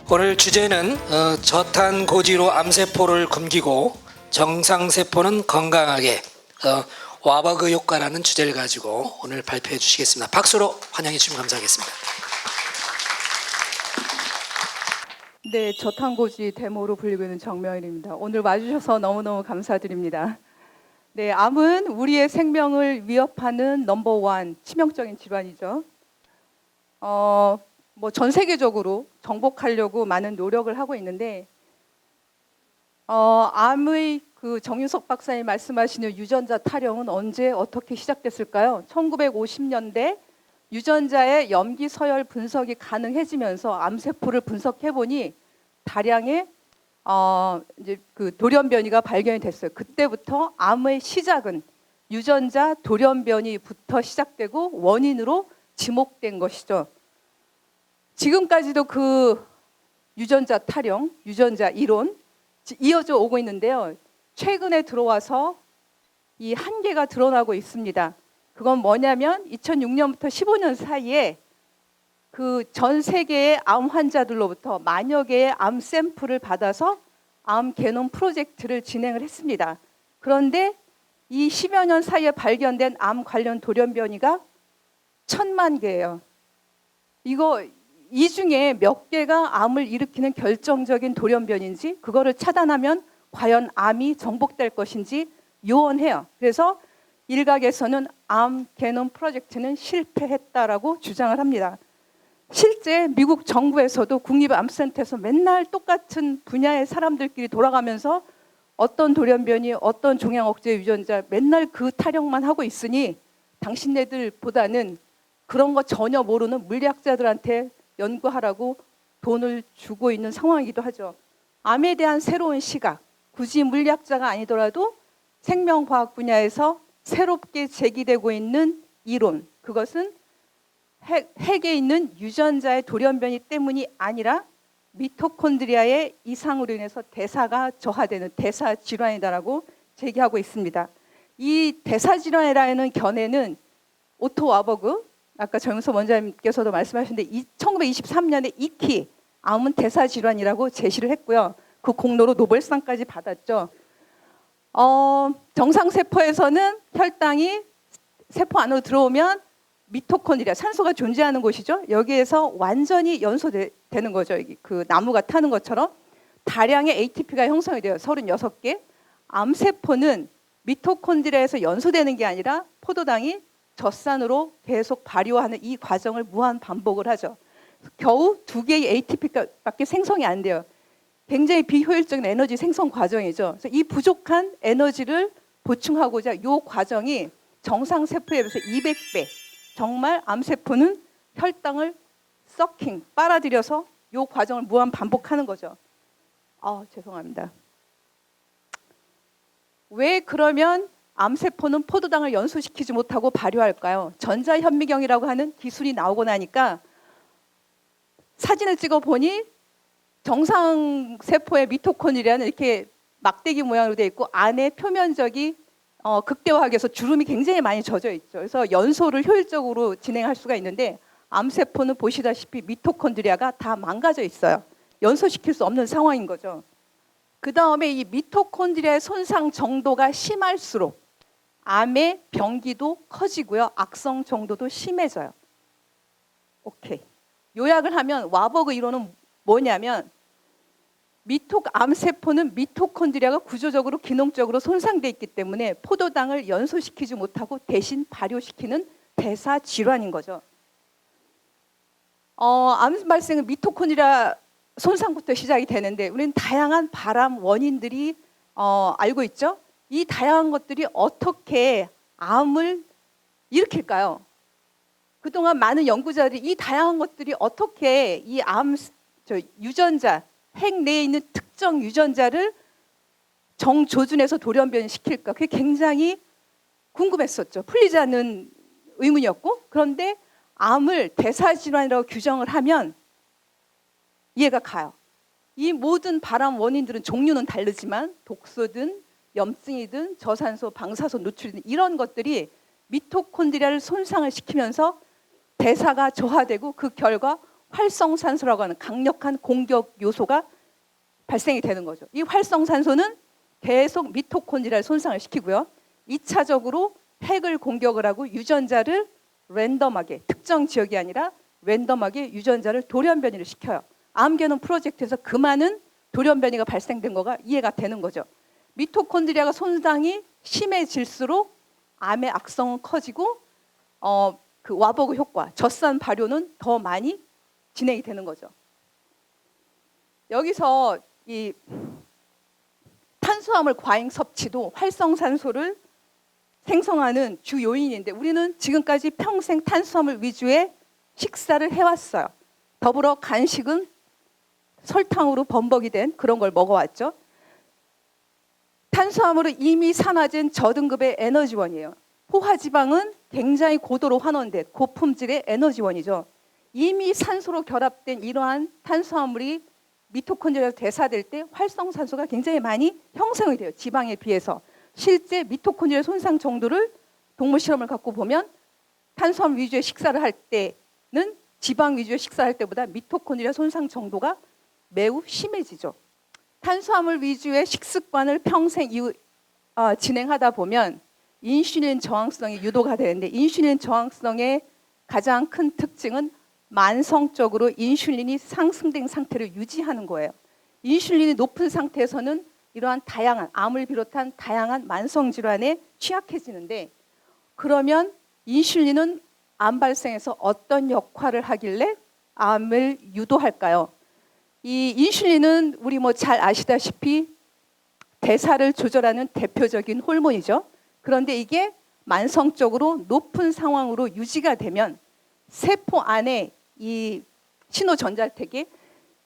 오늘 주제는 저탄고지로 암세포를 굶기고 정상세포는 건강하게 와버그 효과라는 주제를 가지고 오늘 발표해 주시겠습니다. 박수로 환영해 주시면 감사하겠습니다. 네, 저탄고지 데모로 불리고 있는 정명일입니다. 오늘 와주셔서 너무너무 감사드립니다. 네, 암은 우리의 생명을 위협하는 넘버원 치명적인 질환이죠. 전 세계적으로 정복하려고 많은 노력을 하고 있는데, 암의 그 정윤석 박사님 말씀하시는 유전자 타령은 언제 어떻게 시작됐을까요? 1950년대 유전자의 염기 서열 분석이 가능해지면서 암세포를 분석해 보니 다량의 이제 그 돌연변이가 발견이 됐어요. 그때부터 암의 시작은 유전자 돌연변이부터 시작되고 원인으로 지목된 것이죠. 지금까지도 그 유전자 타령, 유전자 이론 이어져 오고 있는데요. 최근에 들어와서 이 한계가 드러나고 있습니다. 그건 뭐냐면 2006년부터 15년 사이에 그 전 세계의 암 환자들로부터 만여 개의 암 샘플을 받아서 암 게놈 프로젝트를 진행을 했습니다. 그런데 이 10여 년 사이에 발견된 암 관련 돌연변이가 1,000만 개예요. 이 중에 몇 개가 암을 일으키는 결정적인 돌연변인지, 그거를 차단하면 과연 암이 정복될 것인지 요원해요. 그래서 일각에서는 암 게놈 프로젝트는 실패했다라고 주장을 합니다. 실제 미국 정부에서도 국립암센터에서 맨날 똑같은 분야의 사람들끼리 돌아가면서 어떤 돌연변이, 어떤 종양 억제 유전자 맨날 그 타령만 하고 있으니 당신네들보다는 그런 거 전혀 모르는 물리학자들한테 연구하라고 돈을 주고 있는 상황이기도 하죠. 암에 대한 새로운 시각, 굳이 물리학자가 아니더라도 생명과학 분야에서 새롭게 제기되고 있는 이론, 그것은 핵에 있는 유전자의 돌연변이 때문이 아니라 미토콘드리아의 이상으로 인해서 대사가 저하되는 대사질환이다라고 제기하고 있습니다. 이 대사질환이라는 견해는 오토 와버그, 아까 정윤석 원장님께서도 말씀하셨는데 1923년에 이키 암은 대사질환이라고 제시를 했고요. 그 공로로 노벨상까지 받았죠. 정상세포에서는 혈당이 세포 안으로 들어오면 미토콘드리아, 산소가 존재하는 곳이죠. 여기에서 완전히 연소되는 거죠. 그 나무가 타는 것처럼 다량의 ATP가 형성이 돼요. 36개. 암세포는 미토콘드리아에서 연소되는 게 아니라 포도당이 젖산으로 계속 발효하는 이 과정을 무한 반복을 하죠. 겨우 2개의 ATP밖에 생성이 안 돼요. 굉장히 비효율적인 에너지 생성 과정이죠. 그래서 이 부족한 에너지를 보충하고자 이 과정이 정상세포에 비해서 200배, 정말 암세포는 혈당을 서킹, 빨아들여서 이 과정을 무한 반복하는 거죠. 죄송합니다. 왜 그러면 암세포는 포도당을 연소시키지 못하고 발효할까요? 전자현미경이라고 하는 기술이 나오고 나니까 사진을 찍어보니 정상세포의 미토콘드리아는 이렇게 막대기 모양으로 되어 있고 안에 표면적이 극대화하기 위해서 주름이 굉장히 많이 젖어 있죠. 그래서 연소를 효율적으로 진행할 수가 있는데 암세포는 보시다시피 미토콘드리아가 다 망가져 있어요. 연소시킬 수 없는 상황인 거죠. 그 다음에 이 미토콘드리아의 손상 정도가 심할수록 암의 병기도 커지고요. 악성 정도도 심해져요. 오케이. 요약을 하면 와버그 이론은 뭐냐면 암세포는 미토콘드리아가 구조적으로 기능적으로 손상되어 있기 때문에 포도당을 연소시키지 못하고 대신 발효시키는 대사 질환인 거죠. 암 발생은 미토콘드리아 손상부터 시작이 되는데 우리는 다양한 발암 원인들이 알고 있죠. 이 다양한 것들이 어떻게 암을 일으킬까요? 그동안 많은 연구자들이 이 다양한 것들이 어떻게 이 유전자, 핵 내에 있는 특정 유전자를 정조준해서 돌연변시킬까? 그게 굉장히 궁금했었죠. 풀리지 않는 의문이었고, 그런데 암을 대사질환이라고 규정을 하면 이해가 가요. 이 모든 발암 원인들은 종류는 다르지만 독소든 염증이든 저산소, 방사선 노출이든 이런 것들이 미토콘드리아를 손상을 시키면서 대사가 저하되고 그 결과 활성산소라고 하는 강력한 공격 요소가 발생이 되는 거죠. 이 활성산소는 계속 미토콘드리아를 손상을 시키고요. 2차적으로 핵을 공격을 하고 유전자를 랜덤하게, 특정 지역이 아니라 랜덤하게 유전자를 돌연변이를 시켜요. 암게놈 프로젝트에서 그 많은 돌연변이가 발생된 거가 이해가 되는 거죠. 미토콘드리아가 손상이 심해질수록 암의 악성은 커지고 그 와버그 효과, 젖산 발효는 더 많이 진행이 되는 거죠. 여기서 이 탄수화물 과잉 섭취도 활성산소를 생성하는 주 요인인데 우리는 지금까지 평생 탄수화물 위주의 식사를 해왔어요. 더불어 간식은 설탕으로 범벅이 된 그런 걸 먹어왔죠. 탄수화물은 이미 산화된 저등급의 에너지원이에요. 포화지방은 굉장히 고도로 환원된 고품질의 에너지원이죠. 이미 산소로 결합된 이러한 탄수화물이 미토콘드리아에서 대사될 때 활성산소가 굉장히 많이 형성이 돼요. 지방에 비해서. 실제 미토콘드리아 손상 정도를 동물 실험을 갖고 보면 탄수화물 위주의 식사를 할 때는 지방 위주의 식사를 할 때보다 미토콘드리아 손상 정도가 매우 심해지죠. 탄수화물 위주의 식습관을 평생 진행하다 보면 인슐린 저항성이 유도가 되는데 인슐린 저항성의 가장 큰 특징은 만성적으로 인슐린이 상승된 상태를 유지하는 거예요. 인슐린이 높은 상태에서는 이러한 다양한 암을 비롯한 다양한 만성 질환에 취약해지는데 그러면 인슐린은 암 발생에서 어떤 역할을 하길래 암을 유도할까요? 이 인슐린은 우리 잘 아시다시피 대사를 조절하는 대표적인 호르몬이죠. 그런데 이게 만성적으로 높은 상황으로 유지가 되면 세포 안에 이 신호 전달체계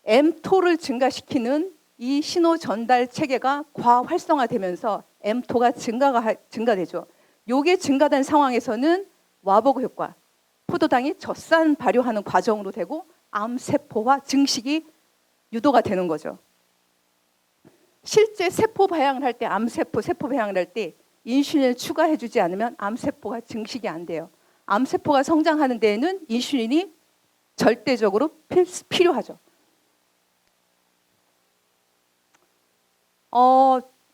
mTO를 증가시키는 이 신호 전달 체계가 과활성화되면서 mTO가 증가되죠. 요게 증가된 상황에서는 와버그 효과, 포도당이 젖산 발효하는 과정으로 되고 암세포와 증식이 유도가 되는 거죠. 실제 세포 배양을 할 때 세포 배양을 할 때 인슐린을 추가해주지 않으면 암세포가 증식이 안 돼요. 암세포가 성장하는 데에는 인슐린이 절대적으로 필요하죠.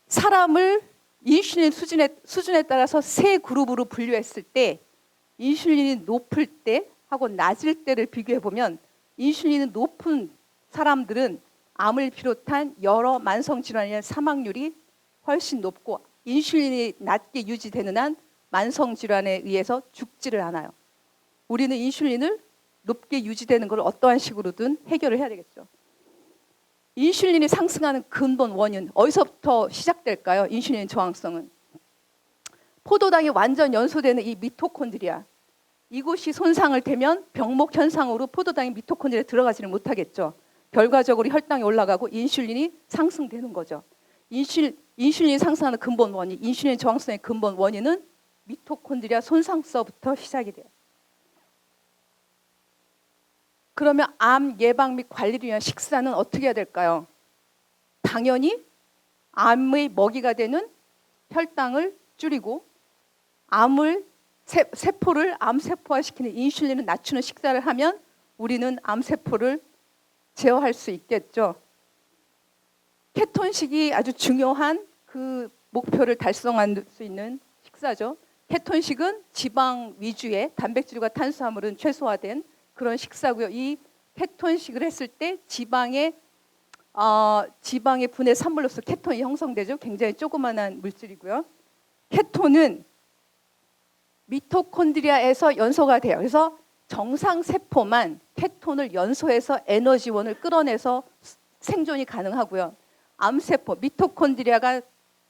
사람을 인슐린 수준에 따라서 세 그룹으로 분류했을 때 인슐린이 높을 때 하고 낮을 때를 비교해 보면 인슐린이 높은 사람들은 암을 비롯한 여러 만성 질환의 사망률이 훨씬 높고 인슐린이 낮게 유지되는 한 만성 질환에 의해서 죽지를 않아요. 우리는 인슐린을 높게 유지되는 걸 어떠한 식으로든 해결을 해야 되겠죠. 인슐린이 상승하는 근본 원인 어디서부터 시작될까요? 인슐린 저항성은 포도당이 완전 연소되는 이 미토콘드리아 이곳이 손상을 되면 병목 현상으로 포도당이 미토콘드리아에 들어가지는 못하겠죠. 결과적으로 혈당이 올라가고 인슐린이 상승되는 거죠. 인슐린이 상승하는 근본 원인, 인슐린 저항성의 근본 원인은 미토콘드리아 손상서부터 시작이 돼요. 그러면 암 예방 및 관리를 위한 식사는 어떻게 해야 될까요? 당연히 암의 먹이가 되는 혈당을 줄이고 세포를 암세포화시키는 인슐린을 낮추는 식사를 하면 우리는 암세포를 제어할 수 있겠죠. 케톤식이 아주 중요한 그 목표를 달성할 수 있는 식사죠. 케톤식은 지방 위주의 단백질과 탄수화물은 최소화된 그런 식사고요. 이 케톤식을 했을 때 지방의 분해 산물로서 케톤이 형성되죠. 굉장히 조그마한 물질이고요. 케톤은 미토콘드리아에서 연소가 돼요. 그래서 정상 세포만 케톤을 연소해서 에너지원을 끌어내서 생존이 가능하고요. 암세포, 미토콘드리아가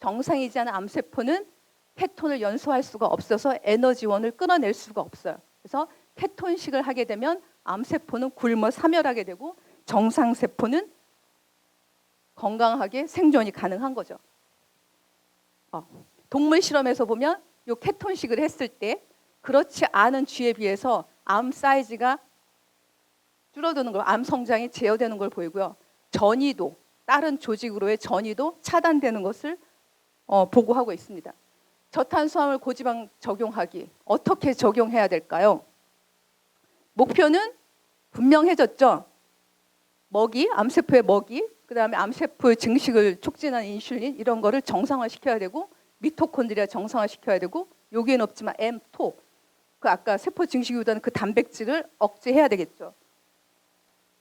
정상이지 않은 암세포는 케톤을 연소할 수가 없어서 에너지원을 끌어낼 수가 없어요. 그래서 케톤식을 하게 되면 암세포는 굶어 사멸하게 되고 정상세포는 건강하게 생존이 가능한 거죠. 동물 실험에서 보면 이 케톤식을 했을 때 그렇지 않은 쥐에 비해서 암 사이즈가 줄어드는 걸, 암 성장이 제어되는 걸 보이고요. 전이도, 다른 조직으로의 전이도 차단되는 것을 보고하고 있습니다. 저탄수화물 고지방 적용하기 어떻게 적용해야 될까요? 목표는 분명해졌죠. 먹이, 암세포의 먹이, 그다음에 암세포의 증식을 촉진하는 인슐린 이런 거를 정상화시켜야 되고 미토콘드리아 정상화시켜야 되고 여기에는 없지만 m토 그 아까 세포 증식이보다는 그 단백질을 억제해야 되겠죠.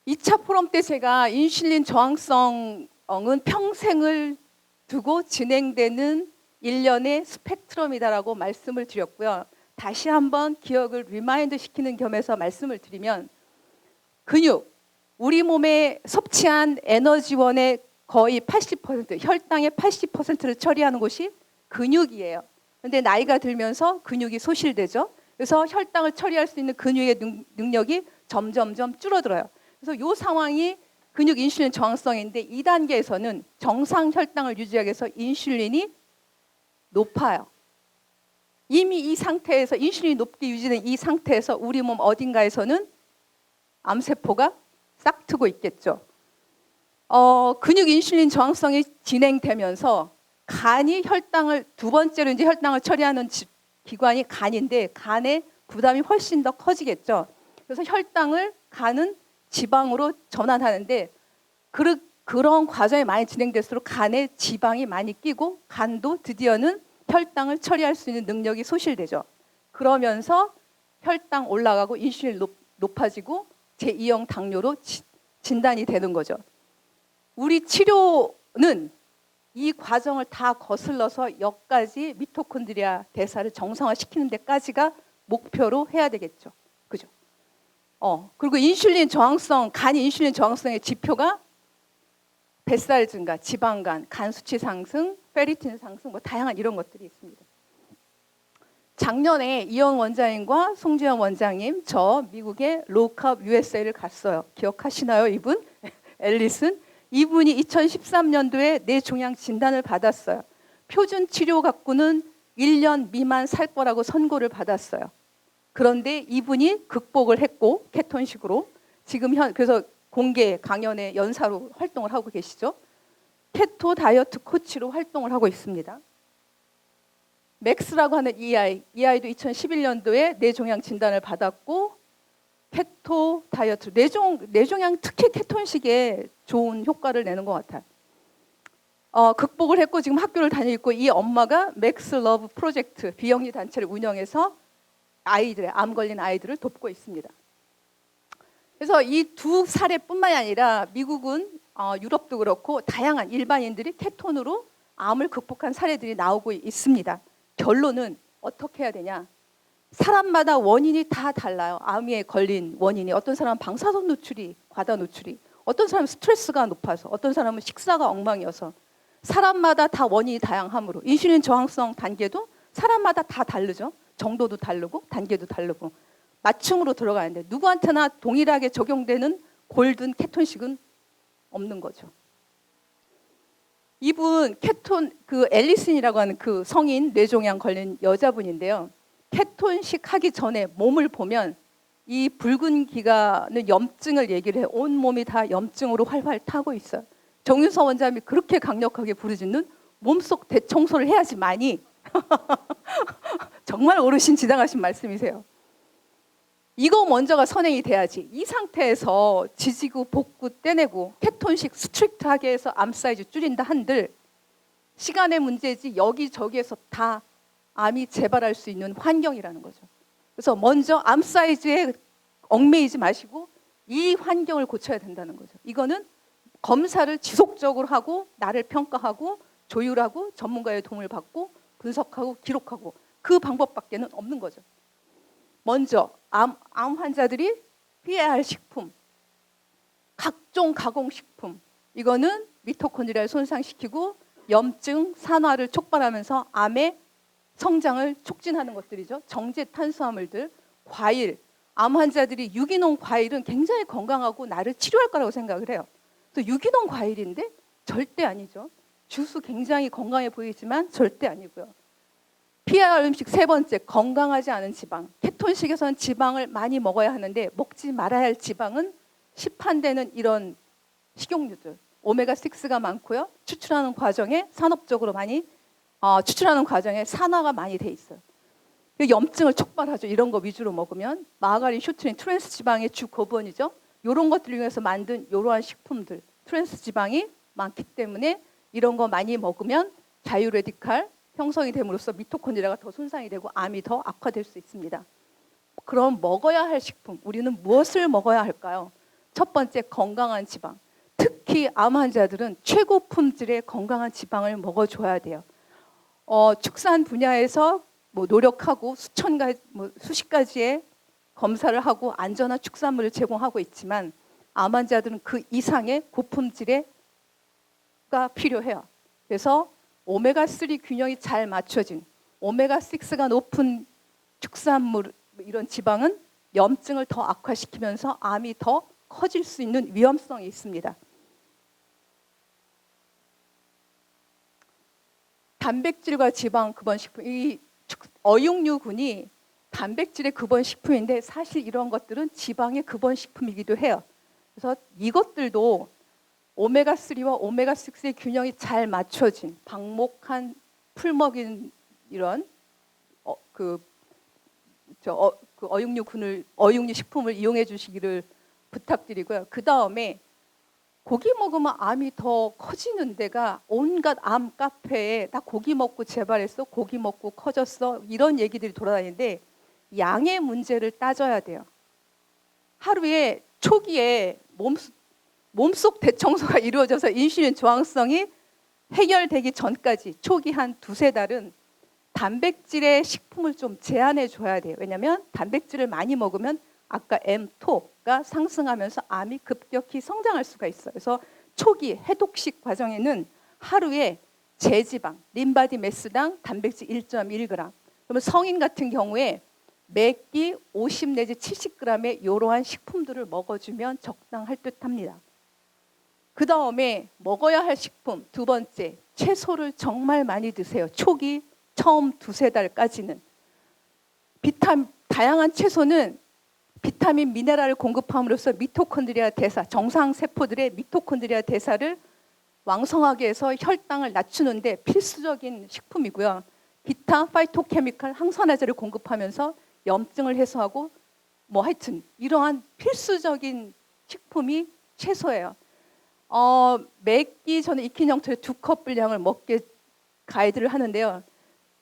2차 포럼 때 제가 인슐린 저항성은 평생을 두고 진행되는 일련의 스펙트럼이다라고 말씀을 드렸고요. 다시 한번 기억을 리마인드 시키는 겸해서 말씀을 드리면 근육, 우리 몸에 섭취한 에너지원의 거의 80%, 혈당의 80%를 처리하는 곳이 근육이에요. 그런데 나이가 들면서 근육이 소실되죠. 그래서 혈당을 처리할 수 있는 근육의 능력이 점점점 줄어들어요. 그래서 이 상황이 근육 인슐린 저항성인데 2단계에서는 정상 혈당을 유지하기 위해서 인슐린이 높아요. 이미 이 상태에서 인슐린이 높게 유지된 이 상태에서 우리 몸 어딘가에서는 암세포가 싹트고 있겠죠. 근육 인슐린 저항성이 진행되면서 간이 혈당을 두 번째로 이제 혈당을 처리하는 기관이 간인데 간의 부담이 훨씬 더 커지겠죠. 그래서 혈당을 간은 지방으로 전환하는데 그런 과정이 많이 진행될수록 간에 지방이 많이 끼고 간도 드디어는 혈당을 처리할 수 있는 능력이 소실되죠. 그러면서 혈당 올라가고 인슐린 높아지고 제2형 당뇨로 진단이 되는 거죠. 우리 치료는 이 과정을 다 거슬러서 여기까지 미토콘드리아 대사를 정상화시키는 데까지가 목표로 해야 되겠죠. 그죠? 그리고 인슐린 저항성, 간 인슐린 저항성의 지표가 뱃살 증가, 지방간, 간 수치 상승, 페리틴 상승, 뭐 다양한 이런 것들이 있습니다. 작년에 이영 원장님과 송지현 원장님, 저 미국의 로컵 USA를 갔어요. 기억하시나요, 이분? 앨리슨. 이분이 2013년도에 뇌종양 진단을 받았어요. 표준 치료 갖고는 1년 미만 살 거라고 선고를 받았어요. 그런데 이분이 극복을 했고 케톤식으로 지금 그래서 공개 강연의 연사로 활동을 하고 계시죠. 케토 다이어트 코치로 활동을 하고 있습니다. 맥스라고 하는 이 아이도 2011년도에 뇌종양 진단을 받았고 케토 다이어트, 뇌종양 특히 케톤식에 좋은 효과를 내는 것 같아요. 극복을 했고 지금 학교를 다니고 있고 이 엄마가 맥스 러브 프로젝트 비영리 단체를 운영해서 암 걸린 아이들을 돕고 있습니다. 그래서 이 두 사례뿐만이 아니라 미국은 유럽도 그렇고 다양한 일반인들이 케톤으로 암을 극복한 사례들이 나오고 있습니다. 결론은 어떻게 해야 되냐? 사람마다 원인이 다 달라요. 암에 걸린 원인이 어떤 사람은 방사선 노출이 과다 노출이, 어떤 사람은 스트레스가 높아서, 어떤 사람은 식사가 엉망이어서 사람마다 다 원인이 다양하므로 인슐린 저항성 단계도 사람마다 다 다르죠. 정도도 다르고 단계도 다르고 맞춤으로 들어가는데 누구한테나 동일하게 적용되는 골든 케톤식은 없는 거죠. 이분 케톤 그 앨리슨이라고 하는 그 성인 뇌종양 걸린 여자분인데요. 케톤식 하기 전에 몸을 보면 이 붉은 기가는 염증을 얘기를 해요. 온 몸이 다 염증으로 활활 타고 있어요. 정윤서 원장님이 그렇게 강력하게 부르짖는 몸속 대청소를 해야지만이 정말 어르신 지당하신 말씀이세요. 이거 먼저가 선행이 돼야지. 이 상태에서 지지고 볶고 떼내고 케톤식 스트릭트하게 해서 암 사이즈 줄인다 한들 시간의 문제지 여기저기에서 다 암이 재발할 수 있는 환경이라는 거죠. 그래서 먼저 암 사이즈에 얽매이지 마시고 이 환경을 고쳐야 된다는 거죠. 이거는 검사를 지속적으로 하고 나를 평가하고 조율하고 전문가의 도움을 받고 분석하고 기록하고 그 방법밖에는 없는 거죠. 먼저 암 환자들이 피해야 할 식품, 각종 가공식품, 이거는 미토콘드리아를 손상시키고 염증, 산화를 촉발하면서 암의 성장을 촉진하는 것들이죠. 정제 탄수화물들, 과일, 암 환자들이 유기농 과일은 굉장히 건강하고 나를 치료할 거라고 생각을 해요. 그래서 유기농 과일인데 절대 아니죠. 주스 굉장히 건강해 보이지만 절대 아니고요. 피해야 할 음식 세 번째, 건강하지 않은 지방. 케톤식에서는 지방을 많이 먹어야 하는데 먹지 말아야 할 지방은 시판되는 이런 식용유들, 오메가6가 많고요. 추출하는 과정에 산업적으로 많이 추출하는 과정에 산화가 많이 돼 있어요. 염증을 촉발하죠. 이런 거 위주로 먹으면 마가린, 쇼트린, 트랜스 지방의 주 고번이죠. 이런 것들을 이용해서 만든 이러한 식품들, 트랜스 지방이 많기 때문에 이런 거 많이 먹으면 자유 레디칼 형성이 됨으로써 미토콘드리아가 더 손상이 되고 암이 더 악화될 수 있습니다. 그럼 먹어야 할 식품, 우리는 무엇을 먹어야 할까요? 첫 번째, 건강한 지방. 특히 암 환자들은 최고 품질의 건강한 지방을 먹어줘야 돼요. 축산 분야에서 노력하고 수십 가지의 검사를 하고 안전한 축산물을 제공하고 있지만 암 환자들은 그 이상의 고품질의 가 필요해요. 그래서 오메가3 균형이 잘 맞춰진 오메가6가 높은 축산물 이런 지방은 염증을 더 악화시키면서 암이 더 커질 수 있는 위험성이 있습니다. 단백질과 지방 근원 식품, 이 어육류군이 단백질의 근원 식품인데 사실 이런 것들은 지방의 근원 식품이기도 해요. 그래서 이것들도 오메가3와 오메가6의 균형이 잘 맞춰진 방목한 풀먹인 이런 어육류 식품을 이용해 주시기를 부탁드리고요. 그 다음에 고기 먹으면 암이 더 커지는 데가 온갖 암 카페에 나 고기 먹고 재발했어, 고기 먹고 커졌어 이런 얘기들이 돌아다니는데 양의 문제를 따져야 돼요. 하루에 초기에 몸속 대청소가 이루어져서 인슐린 저항성이 해결되기 전까지 초기 한 2-3달은 단백질의 식품을 좀 제한해 줘야 돼요. 왜냐하면 단백질을 많이 먹으면 아까 mTO가 상승하면서 암이 급격히 성장할 수가 있어요. 그래서 초기 해독식 과정에는 하루에 제지방, 림바디 매스당 단백질 1.1g. 그러면 성인 같은 경우에 매끼 50 내지 70g의 이러한 식품들을 먹어주면 적당할 듯합니다. 그 다음에 먹어야 할 식품 두 번째, 채소를 정말 많이 드세요. 초기 처음 2-3달까지는. 다양한 채소는 비타민, 미네랄을 공급함으로써 미토콘드리아 대사, 정상 세포들의 미토콘드리아 대사를 왕성하게 해서 혈당을 낮추는데 필수적인 식품이고요. 비타, 파이토케미칼, 항산화제를 공급하면서 염증을 해소하고 하여튼 이러한 필수적인 식품이 채소예요. 매끼 저는 익힌 형태의 2컵 분량을 먹게 가이드를 하는데요.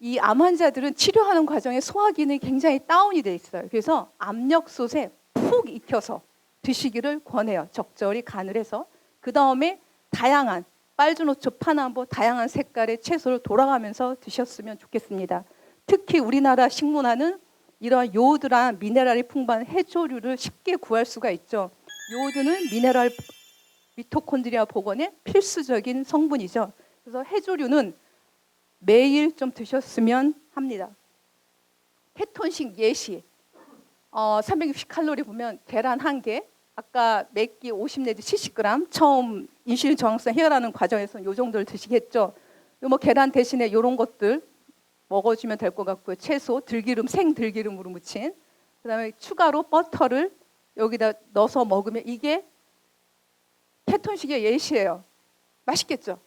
이 암 환자들은 치료하는 과정에 소화 기능이 굉장히 다운이 돼 있어요. 그래서 압력솥에 푹 익혀서 드시기를 권해요. 적절히 간을 해서. 그 다음에 다양한 빨주노초, 파남보 다양한 색깔의 채소를 돌아가면서 드셨으면 좋겠습니다. 특히 우리나라 식문화는 이러한 요오드랑 미네랄이 풍부한 해조류를 쉽게 구할 수가 있죠. 요오드는 미네랄 미토콘드리아 복원의 필수적인 성분이죠. 그래서 해조류는 매일 좀 드셨으면 합니다. 케톤식 예시 360칼로리 보면 계란 1개, 아까 매끼 50 내지 70g 처음 인슐린 저항성 해결하는 과정에서는 이 정도를 드시겠죠. 계란 대신에 이런 것들 먹어주면 될 것 같고요. 채소, 들기름, 생들기름으로 무친, 그다음에 추가로 버터를 여기다 넣어서 먹으면 이게 케톤식의 예시예요. 맛있겠죠?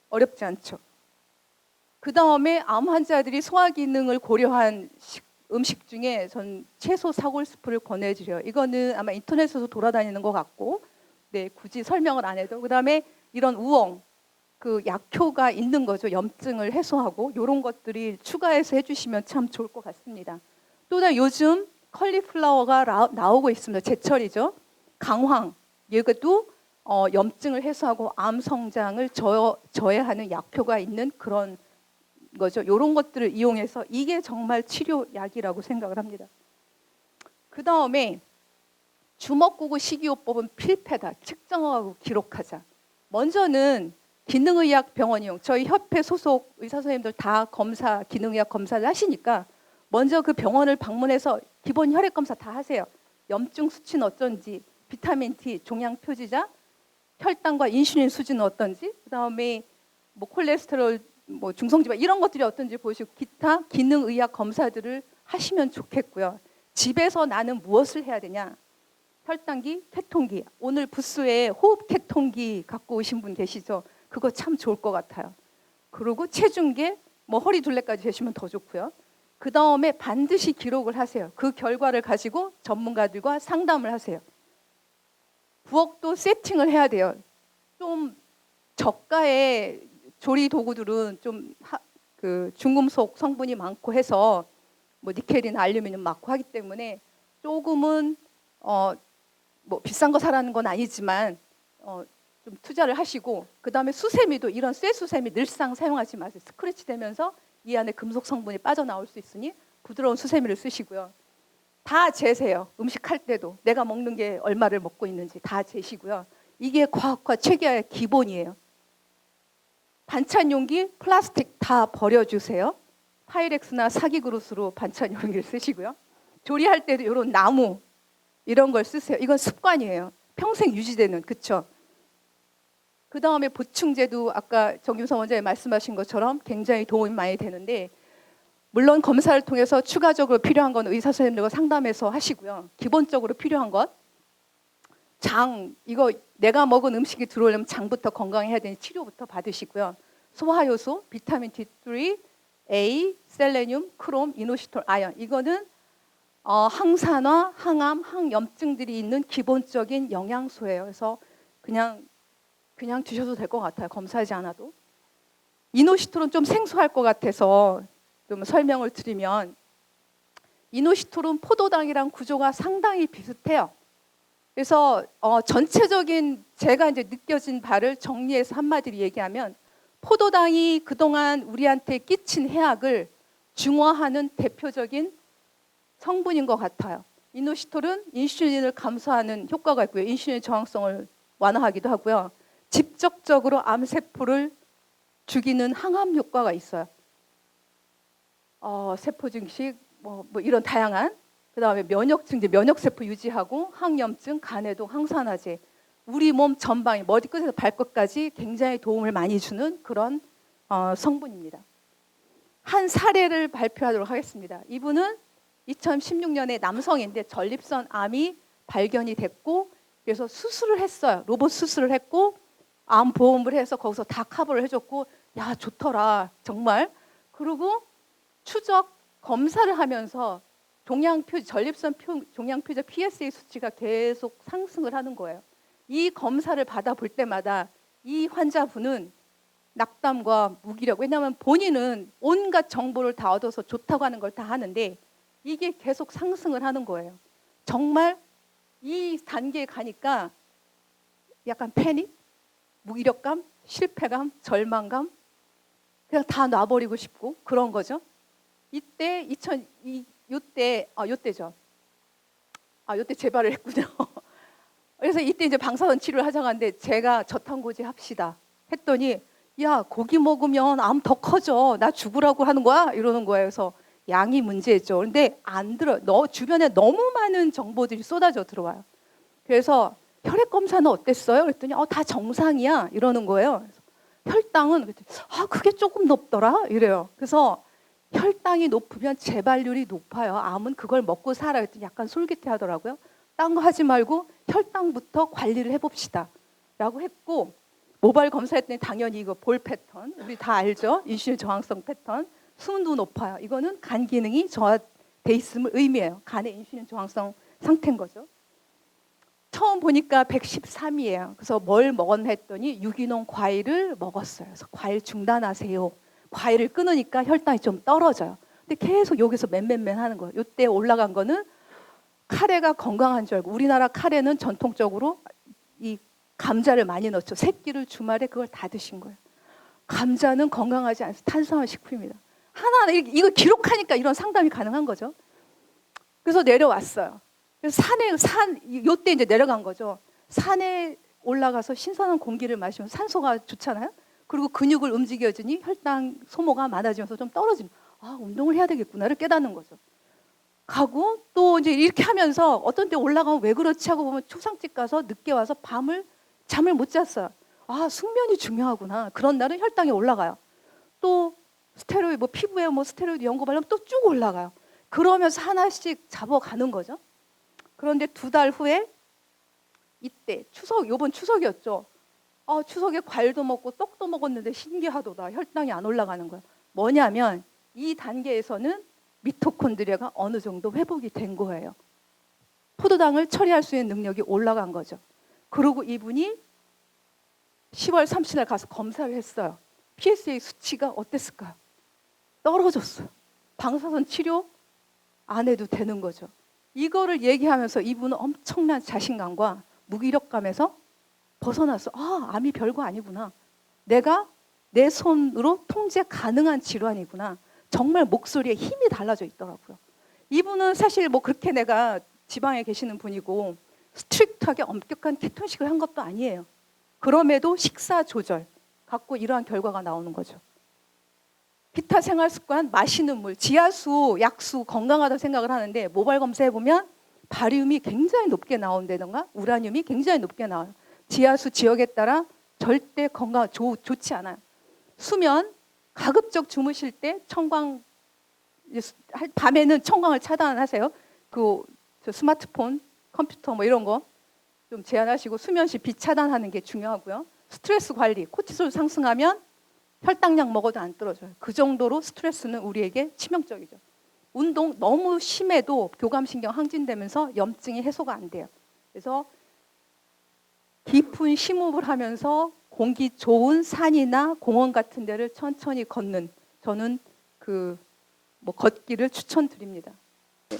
어렵지 않죠? 그 다음에 암 환자들이 소화 기능을 고려한 음식 중에 전 채소 사골스프를 권해드려요. 이거는 아마 인터넷에서 돌아다니는 것 같고, 네, 굳이 설명을 안 해도. 그 다음에 이런 우엉, 약효가 있는 거죠. 염증을 해소하고 이런 것들이 추가해서 해주시면 참 좋을 것 같습니다. 또 요즘 컬리플라워가 나오고 있습니다. 제철이죠. 강황, 얘도 염증을 해소하고 암 성장을 저해하는 약효가 있는 그런 거죠. 이런 것들을 이용해서 이게 정말 치료약이라고 생각을 합니다. 그 다음에 주먹구구 식이요법은 필패다. 측정하고 기록하자. 먼저는 기능의학 병원이용. 저희 협회 소속 의사 선생님들 다 기능의학 검사를 하시니까 먼저 그 병원을 방문해서 기본 혈액 검사 다 하세요. 염증 수치는 어쩐지, 비타민 D, 종양 표지자, 혈당과 인슐린 수준은 어떤지, 그다음에 콜레스테롤, 중성지방 이런 것들이 어떤지 보시고 기타 기능의학 검사들을 하시면 좋겠고요. 집에서 나는 무엇을 해야 되냐? 혈당기, 케톤기. 오늘 부스에 호흡 케톤기 갖고 오신 분 계시죠? 그거 참 좋을 것 같아요. 그리고 체중계, 허리 둘레까지 되시면 더 좋고요. 그 다음에 반드시 기록을 하세요. 그 결과를 가지고 전문가들과 상담을 하세요. 부엌도 세팅을 해야 돼요. 좀 저가의 조리 도구들은 좀 중금속 성분이 많고 해서 뭐 니켈이나 알루미늄 많고 하기 때문에 조금은 뭐 비싼 거 사라는 건 아니지만 좀 투자를 하시고, 그다음에 수세미도 이런 쇠 수세미 늘상 사용하지 마세요. 스크래치 되면서 이 안에 금속 성분이 빠져나올 수 있으니 부드러운 수세미를 쓰시고요. 다 재세요. 음식할 때도 내가 먹는 게 얼마를 먹고 있는지 다 재시고요. 이게 과학화 체계의 기본이에요. 반찬 용기, 플라스틱 다 버려주세요. 파이렉스나 사기 그릇으로 반찬 용기를 쓰시고요. 조리할 때도 이런 나무 이런 걸 쓰세요. 이건 습관이에요. 평생 유지되는, 그쵸? 그 다음에 보충제도 아까 정윤성 원장님 말씀하신 것처럼 굉장히 도움이 많이 되는데, 물론 검사를 통해서 추가적으로 필요한 건 의사 선생님들과 상담해서 하시고요. 기본적으로 필요한 것, 장, 이거 내가 먹은 음식이 들어오려면 장부터 건강해야 되니 치료부터 받으시고요. 소화효소, 비타민 D3, A, 셀레늄, 크롬, 이노시톨, 아연, 이거는 항산화, 항암, 항염증들이 있는 기본적인 영양소예요. 그래서 그냥 드셔도 될 것 같아요. 검사하지 않아도. 이노시톨은 좀 생소할 것 같아서 좀 설명을 드리면, 이노시톨은 포도당이랑 구조가 상당히 비슷해요. 그래서 전체적인 제가 이제 느껴진 바를 정리해서 한마디로 얘기하면, 포도당이 그동안 우리한테 끼친 해악을 중화하는 대표적인 성분인 것 같아요. 이노시톨은 인슐린을 감소하는 효과가 있고요. 인슐린 저항성을 완화하기도 하고요. 직접적으로 암세포를 죽이는 항암 효과가 있어요. 세포 증식, 뭐 이런 다양한, 그다음에 면역증제, 면역세포 유지하고 항염증, 간에도 항산화제, 우리 몸 전방에 머리끝에서 발끝까지 굉장히 도움을 많이 주는 그런 성분입니다. 한 사례를 발표하도록 하겠습니다. 이분은 2016년에 남성인데 전립선 암이 발견이 됐고, 그래서 수술을 했어요. 로봇 수술을 했고 암 보험을 해서 거기서 다 커버를 해줬고, 야 좋더라 정말. 그리고 추적 검사를 하면서 전립선 종양 표적 PSA 수치가 계속 상승을 하는 거예요. 이 검사를 받아볼 때마다 이 환자분은 낙담과 무기력, 왜냐하면 본인은 온갖 정보를 다 얻어서 좋다고 하는 걸 다 하는데 이게 계속 상승을 하는 거예요. 정말 이 단계에 가니까 약간 패닉, 무기력감, 실패감, 절망감, 그냥 다 놔버리고 싶고 그런 거죠. 이때 요때 재발을 했군요. 그래서 이때 이제 방사선 치료를 하자고 하는데 제가 저탄고지 합시다 했더니, 야 고기 먹으면 암 더 커져, 나 죽으라고 하는 거야? 이러는 거예요. 그래서 양이 문제죠. 그런데 안 들어. 주변에 너무 많은 정보들이 쏟아져 들어와요. 그래서 혈액 검사는 어땠어요? 그랬더니 다 정상이야 이러는 거예요. 그래서 혈당은 그게 조금 높더라 이래요. 그래서 혈당이 높으면 재발률이 높아요. 암은 그걸 먹고 살아. 그랬더니 약간 솔깃해하더라고요. 딴 거 하지 말고 혈당부터 관리를 해봅시다 라고 했고, 모발 검사했더니 당연히 이거 볼 패턴 우리 다 알죠? 인슐린 저항성 패턴, 수은도 높아요. 이거는 간 기능이 저하돼 있음을 의미해요. 간의 인슐린 저항성 상태인 거죠. 처음 보니까 113이에요. 그래서 뭘 먹었나 했더니 유기농 과일을 먹었어요. 그래서 과일 중단하세요. 과일을 끊으니까 혈당이 좀 떨어져요. 근데 계속 여기서 맨맨맨 하는 거예요. 이때 올라간 거는 카레가 건강한 줄 알고, 우리나라 카레는 전통적으로 이 감자를 많이 넣죠. 새끼를 주말에 그걸 다 드신 거예요. 감자는 건강하지 않아서 탄수화물 식품입니다. 하나하나 이거 기록하니까 이런 상담이 가능한 거죠. 그래서 내려왔어요. 그래서 요때 이제 내려간 거죠. 산에 올라가서 신선한 공기를 마시면 산소가 좋잖아요. 그리고 근육을 움직여주니 혈당 소모가 많아지면서 좀 떨어집니다. 운동을 해야 되겠구나를 깨닫는 거죠. 가고 또 이제 이렇게 하면서 어떤 때 올라가면 왜 그렇지 하고 보면 초상집 가서 늦게 와서 잠을 못 잤어요. 숙면이 중요하구나. 그런 날은 혈당이 올라가요. 또 스테로이드, 피부에 스테로이드 연고 바르면 또 쭉 올라가요. 그러면서 하나씩 잡아가는 거죠. 그런데 2달 후에 이때 요번 추석이었죠. 추석에 과일도 먹고 떡도 먹었는데 신기하도다. 혈당이 안 올라가는 거예요. 뭐냐면 이 단계에서는 미토콘드리아가 어느 정도 회복이 된 거예요. 포도당을 처리할 수 있는 능력이 올라간 거죠. 그리고 이분이 10월 30일 가서 검사를 했어요. PSA 수치가 어땠을까요? 떨어졌어요. 방사선 치료 안 해도 되는 거죠. 이거를 얘기하면서 이분은 엄청난 자신감과 무기력감에서 벗어났어. 아, 암이 별거 아니구나. 내가 내 손으로 통제 가능한 질환이구나. 정말 목소리에 힘이 달라져 있더라고요. 이분은 사실 뭐 그렇게 내가 지방에 계시는 분이고 스트릭트하게 엄격한 케톤식을 한 것도 아니에요. 그럼에도 식사 조절 갖고 이러한 결과가 나오는 거죠. 기타 생활 습관, 마시는 물, 지하수, 약수 건강하다고 생각을 하는데 모발 검사해 보면 바리움이 굉장히 높게 나온다던가 우라늄이 굉장히 높게 나와요. 지하수 지역에 따라 절대 건강 좋지 않아요. 수면, 가급적 주무실 때 청광, 밤에는 청광을 차단하세요. 저 스마트폰, 컴퓨터 뭐 이런 거 좀 제한하시고 수면 시 빛 차단하는 게 중요하고요. 스트레스 관리, 코티솔 상승하면 혈당약 먹어도 안 떨어져요. 그 정도로 스트레스는 우리에게 치명적이죠. 운동 너무 심해도 교감신경 항진되면서 염증이 해소가 안 돼요. 그래서 깊은 심호흡을 하면서 공기 좋은 산이나 공원 같은 데를 천천히 걷는 저는 걷기를 추천드립니다. 네.